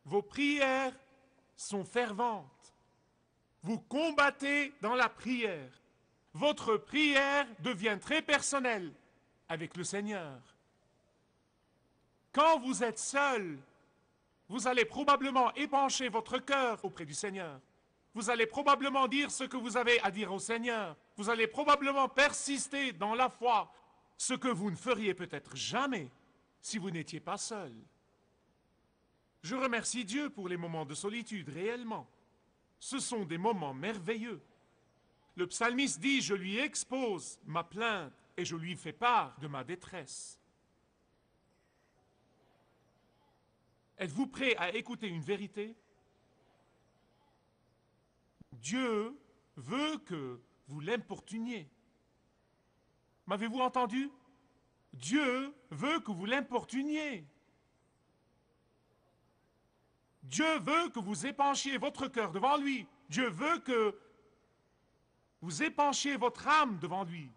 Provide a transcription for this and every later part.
Vos prières sont ferventes. Vous combattez dans la prière. Votre prière devient très personnelle avec le Seigneur. Quand vous êtes seul, vous allez probablement épancher votre cœur auprès du Seigneur. Vous allez probablement dire ce que vous avez à dire au Seigneur. Vous allez probablement persister dans la foi, ce que vous ne feriez peut-être jamais si vous n'étiez pas seul. Je remercie Dieu pour les moments de solitude, réellement. Ce sont des moments merveilleux. Le psalmiste dit, je lui expose ma plainte et je lui fais part de ma détresse. Êtes-vous prêt à écouter une vérité? Dieu veut que vous l'importuniez. M'avez-vous entendu? Dieu veut que vous l'importuniez. Dieu veut que vous épanchiez votre cœur devant lui. Dieu veut que vous épanchiez votre âme devant lui.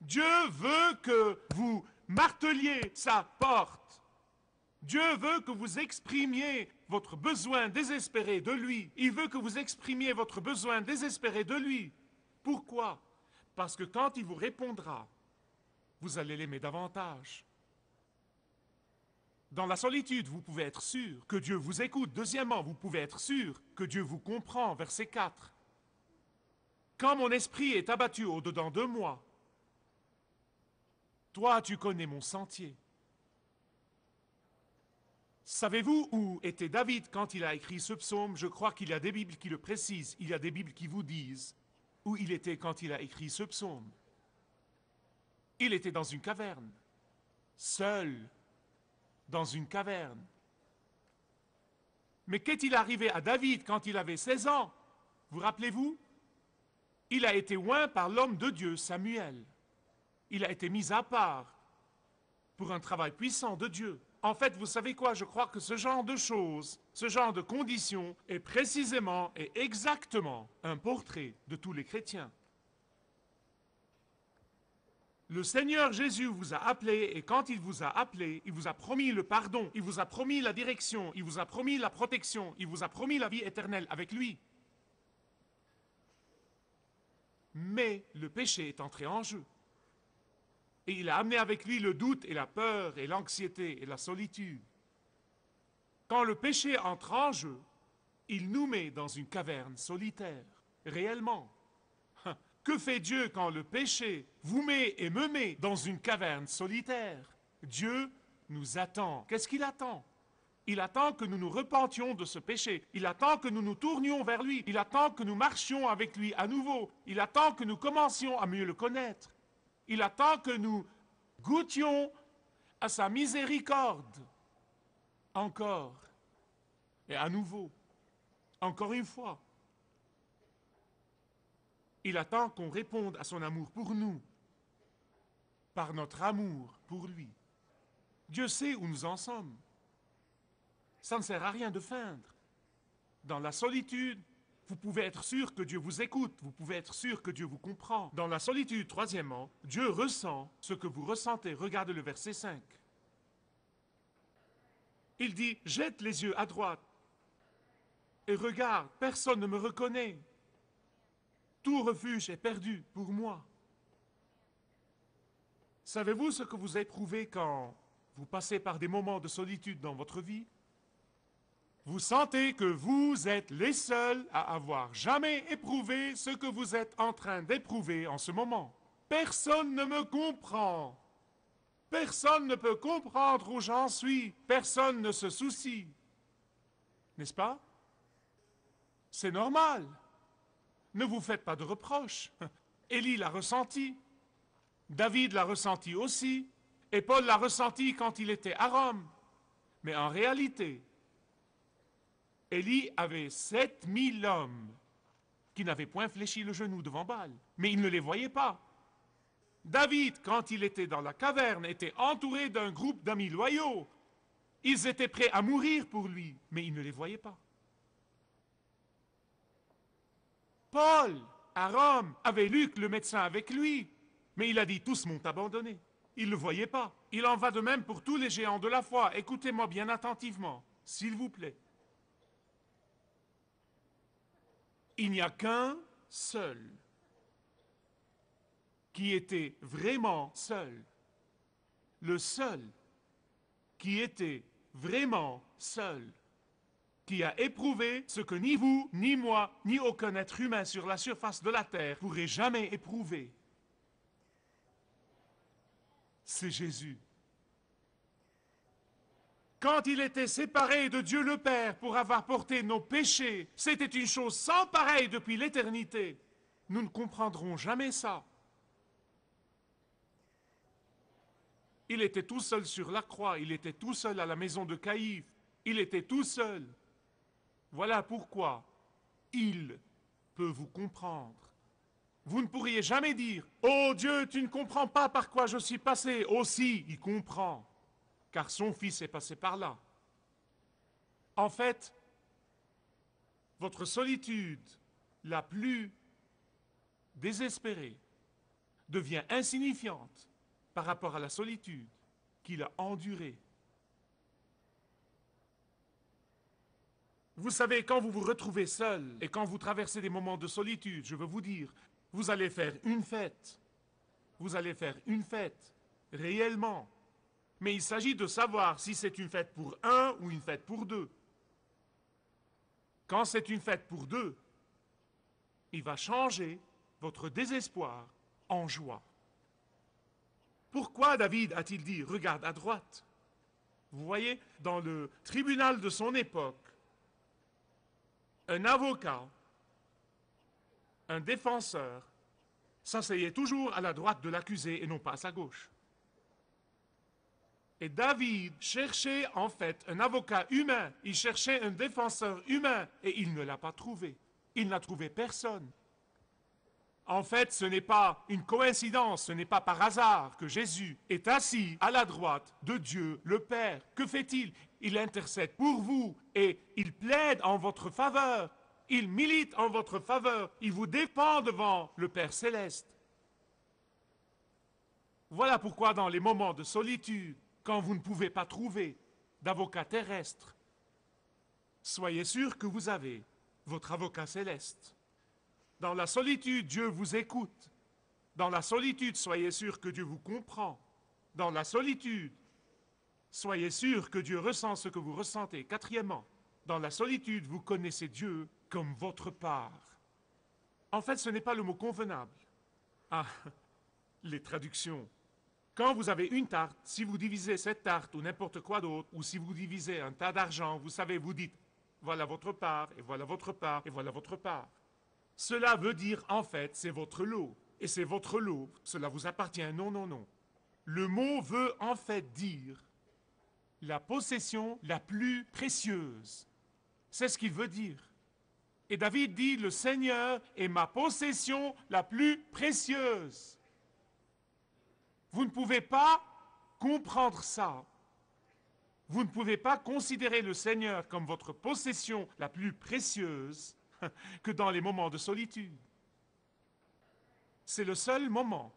Dieu veut que vous marteliez sa porte. Dieu veut que vous exprimiez votre besoin désespéré de lui. Il veut que vous exprimiez votre besoin désespéré de lui. Pourquoi? Parce que quand il vous répondra, vous allez l'aimer davantage. Dans la solitude, vous pouvez être sûr que Dieu vous écoute. Deuxièmement, vous pouvez être sûr que Dieu vous comprend. Verset 4. Quand mon esprit est abattu au-dedans de moi, toi, tu connais mon sentier. Savez-vous où était David quand il a écrit ce psaume? Je crois qu'il y a des Bibles qui le précisent. Il y a des Bibles qui vous disent où il était quand il a écrit ce psaume. Il était dans une caverne, seul, dans une caverne. Mais qu'est-il arrivé à David quand il avait 16 ans? Vous rappelez-vous? Il a été oint par l'homme de Dieu, Samuel. Il a été mis à part pour un travail puissant de Dieu. En fait, vous savez quoi? Je crois que ce genre de choses, ce genre de conditions est précisément et exactement un portrait de tous les chrétiens. Le Seigneur Jésus vous a appelé, et quand il vous a appelé, il vous a promis le pardon, il vous a promis la direction, il vous a promis la protection, il vous a promis la vie éternelle avec lui. Mais le péché est entré en jeu. Et il a amené avec lui le doute et la peur et l'anxiété et la solitude. Quand le péché entre en jeu, il nous met dans une caverne solitaire, réellement. Que fait Dieu quand le péché vous met et me met dans une caverne solitaire? Dieu nous attend. Qu'est-ce qu'il attend? Il attend que nous nous repentions de ce péché. Il attend que nous nous tournions vers lui. Il attend que nous marchions avec lui à nouveau. Il attend que nous commencions à mieux le connaître. Il attend que nous goûtions à sa miséricorde. Encore et à nouveau. Encore une fois. Il attend qu'on réponde à son amour pour nous, par notre amour pour lui. Dieu sait où nous en sommes. Ça ne sert à rien de feindre. Dans la solitude, vous pouvez être sûr que Dieu vous écoute, vous pouvez être sûr que Dieu vous comprend. Dans la solitude, troisièmement, Dieu ressent ce que vous ressentez. Regardez le verset 5. Il dit, jette les yeux à droite et regarde, personne ne me reconnaît. Tout refuge est perdu pour moi. Savez-vous ce que vous éprouvez quand vous passez par des moments de solitude dans votre vie? Vous sentez que vous êtes les seuls à avoir jamais éprouvé ce que vous êtes en train d'éprouver en ce moment. Personne ne me comprend. Personne ne peut comprendre où j'en suis. Personne ne se soucie. N'est-ce pas? C'est normal. Ne vous faites pas de reproches. Élie l'a ressenti. David l'a ressenti aussi. Et Paul l'a ressenti quand il était à Rome. Mais en réalité, Élie avait 7000 hommes qui n'avaient point fléchi le genou devant Baal. Mais il ne les voyait pas. David, quand il était dans la caverne, était entouré d'un groupe d'amis loyaux. Ils étaient prêts à mourir pour lui, mais il ne les voyait pas. Paul, à Rome, avait Luc, le médecin, avec lui. Mais il a dit, tous m'ont abandonné. Il ne le voyait pas. Il en va de même pour tous les géants de la foi. Écoutez-moi bien attentivement, s'il vous plaît. Il n'y a qu'un seul qui était vraiment seul. Le seul qui était vraiment seul, qui a éprouvé ce que ni vous, ni moi, ni aucun être humain sur la surface de la terre pourrait jamais éprouver. C'est Jésus. Quand il était séparé de Dieu le Père pour avoir porté nos péchés, c'était une chose sans pareille depuis l'éternité. Nous ne comprendrons jamais ça. Il était tout seul sur la croix, il était tout seul à la maison de Caïphe, il était tout seul. Voilà pourquoi il peut vous comprendre. Vous ne pourriez jamais dire « Oh Dieu, tu ne comprends pas par quoi je suis passé. » Oh si, il comprend, car son Fils est passé par là. En fait, votre solitude la plus désespérée devient insignifiante par rapport à la solitude qu'il a endurée. Vous savez, quand vous vous retrouvez seul et quand vous traversez des moments de solitude, je veux vous dire, vous allez faire une fête. Vous allez faire une fête, réellement. Mais il s'agit de savoir si c'est une fête pour un ou une fête pour deux. Quand c'est une fête pour deux, il va changer votre désespoir en joie. Pourquoi David a-t-il dit « Regarde à droite » Vous voyez, dans le tribunal de son époque, un avocat, un défenseur, s'asseyait toujours à la droite de l'accusé et non pas à sa gauche. Et David cherchait en fait un avocat humain, il cherchait un défenseur humain et il ne l'a pas trouvé. Il n'a trouvé personne. En fait, ce n'est pas une coïncidence, ce n'est pas par hasard que Jésus est assis à la droite de Dieu le Père. Que fait-il? Il intercède pour vous et il plaide en votre faveur. Il milite en votre faveur. Il vous défend devant le Père céleste. Voilà pourquoi dans les moments de solitude, quand vous ne pouvez pas trouver d'avocat terrestre, soyez sûr que vous avez votre avocat céleste. Dans la solitude, Dieu vous écoute. Dans la solitude, soyez sûr que Dieu vous comprend. Dans la solitude, soyez sûr que Dieu ressent ce que vous ressentez. Quatrièmement, dans la solitude, vous connaissez Dieu comme votre part. En fait, ce n'est pas le mot convenable. Ah, les traductions. Quand vous avez une tarte, si vous divisez cette tarte ou n'importe quoi d'autre, ou si vous divisez un tas d'argent, vous savez, vous dites, voilà votre part, et voilà votre part, et voilà votre part. Cela veut dire, en fait, c'est votre lot. Et c'est votre lot, cela vous appartient. Non, non, non. Le mot veut en fait dire la possession la plus précieuse. C'est ce qu'il veut dire. Et David dit, le Seigneur est ma possession la plus précieuse. Vous ne pouvez pas comprendre ça. Vous ne pouvez pas considérer le Seigneur comme votre possession la plus précieuse que dans les moments de solitude. C'est le seul moment.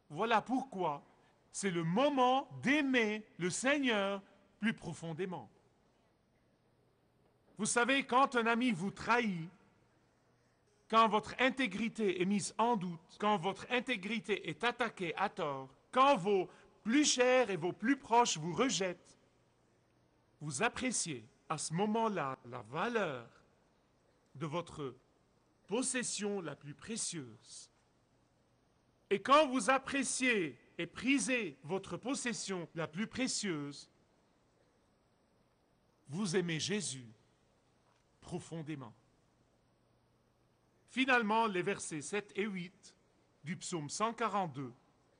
Voilà pourquoi c'est le moment d'aimer le Seigneur plus profondément. Vous savez, quand un ami vous trahit, quand votre intégrité est mise en doute, quand votre intégrité est attaquée à tort, quand vos plus chers et vos plus proches vous rejettent, vous appréciez à ce moment-là la valeur de votre possession la plus précieuse. Et quand vous appréciez et prisez votre possession la plus précieuse, vous aimez Jésus profondément. Finalement, les versets 7 et 8 du psaume 142,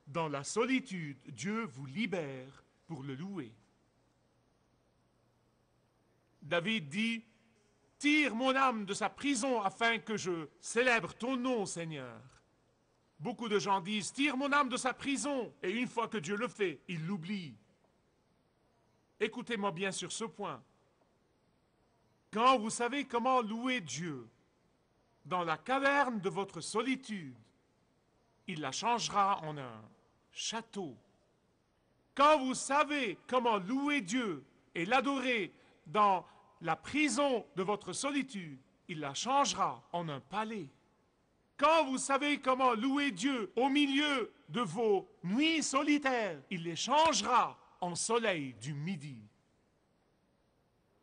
dans la solitude, Dieu vous libère pour le louer. David dit, « Tire mon âme de sa prison afin que je célèbre ton nom, Seigneur. » Beaucoup de gens disent, « Tire mon âme de sa prison. » Et une fois que Dieu le fait, il l'oublie. Écoutez-moi bien sur ce point. Quand vous savez comment louer Dieu dans la caverne de votre solitude, il la changera en un château. Quand vous savez comment louer Dieu et l'adorer dans la prison de votre solitude, il la changera en un palais. Quand vous savez comment louer Dieu au milieu de vos nuits solitaires, il les changera en soleil du midi.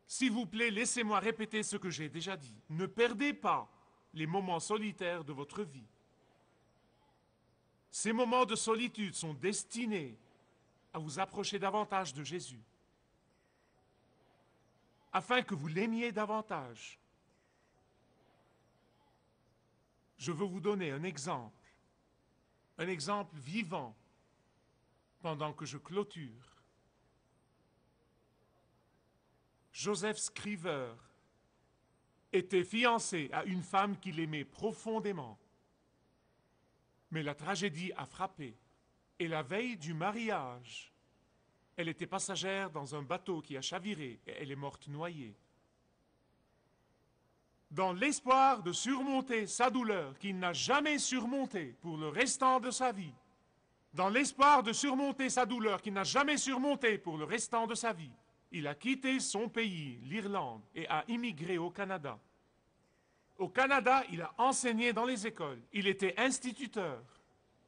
S'il vous plaît, laissez-moi répéter ce que j'ai déjà dit. Ne perdez pas les moments solitaires de votre vie. Ces moments de solitude sont destinés à vous approcher davantage de Jésus, afin que vous l'aimiez davantage. Je veux vous donner un exemple vivant, pendant que je clôture. Joseph Scriver était fiancé à une femme qu'il aimait profondément. Mais la tragédie a frappé. Et la veille du mariage, elle était passagère dans un bateau qui a chaviré et elle est morte noyée. Dans l'espoir de surmonter sa douleur qu'il n'a jamais surmontée pour le restant de sa vie, dans l'espoir de surmonter sa douleur qu'il n'a jamais surmontée pour le restant de sa vie, il a quitté son pays, l'Irlande, et a immigré au Canada. Au Canada, il a enseigné dans les écoles. Il était instituteur.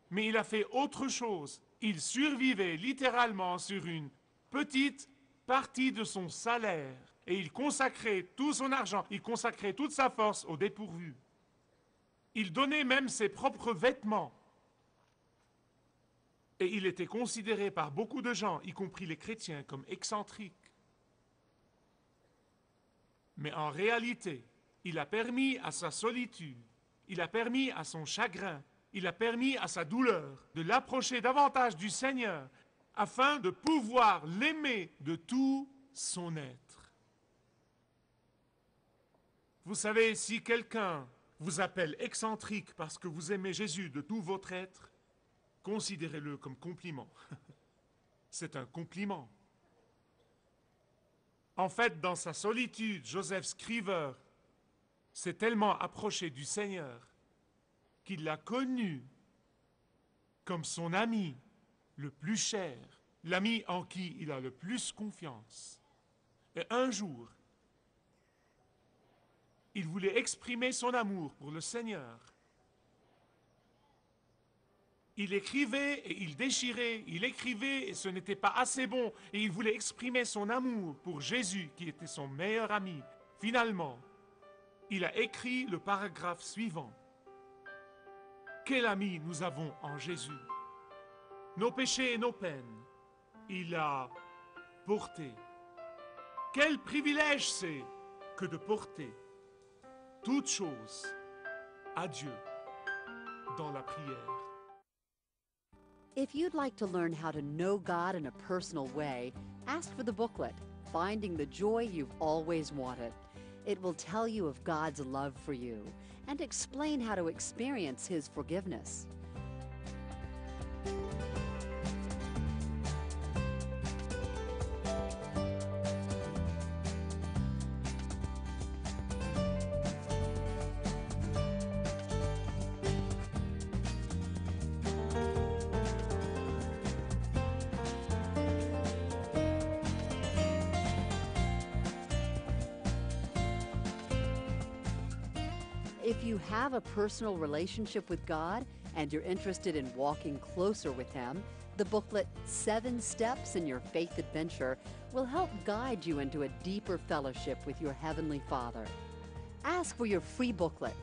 Mais il a fait autre chose. Il survivait littéralement sur une petite partie de son salaire. Et il consacrait tout son argent, il consacrait toute sa force au dépourvu. Il donnait même ses propres vêtements. Et il était considéré par beaucoup de gens, y compris les chrétiens, comme excentrique. Mais en réalité, il a permis à sa solitude, il a permis à son chagrin, il a permis à sa douleur de l'approcher davantage du Seigneur afin de pouvoir l'aimer de tout son être. Vous savez, si quelqu'un vous appelle excentrique parce que vous aimez Jésus de tout votre être, considérez-le comme compliment. C'est un compliment. En fait, dans sa solitude, Joseph Scriver s'est tellement approché du Seigneur qu'il l'a connu comme son ami le plus cher, l'ami en qui il a le plus confiance. Et un jour, il voulait exprimer son amour pour le Seigneur. Il écrivait et il déchirait, il écrivait et ce n'était pas assez bon. Et il voulait exprimer son amour pour Jésus qui était son meilleur ami. Finalement, il a écrit le paragraphe suivant. Quel ami nous avons en Jésus. Nos péchés et nos peines, il a porté. Quel privilège c'est que de porter toutes choses à Dieu dans la prière. If you'd like to learn how to know God in a personal way, ask for the booklet, Finding the Joy You've Always Wanted. It will tell you of God's love for you and explain how to experience His forgiveness. If you have a personal relationship with God and you're interested in walking closer with Him, the booklet 7 Steps in Your Faith Adventure will help guide you into a deeper fellowship with your Heavenly Father. Ask for your free booklet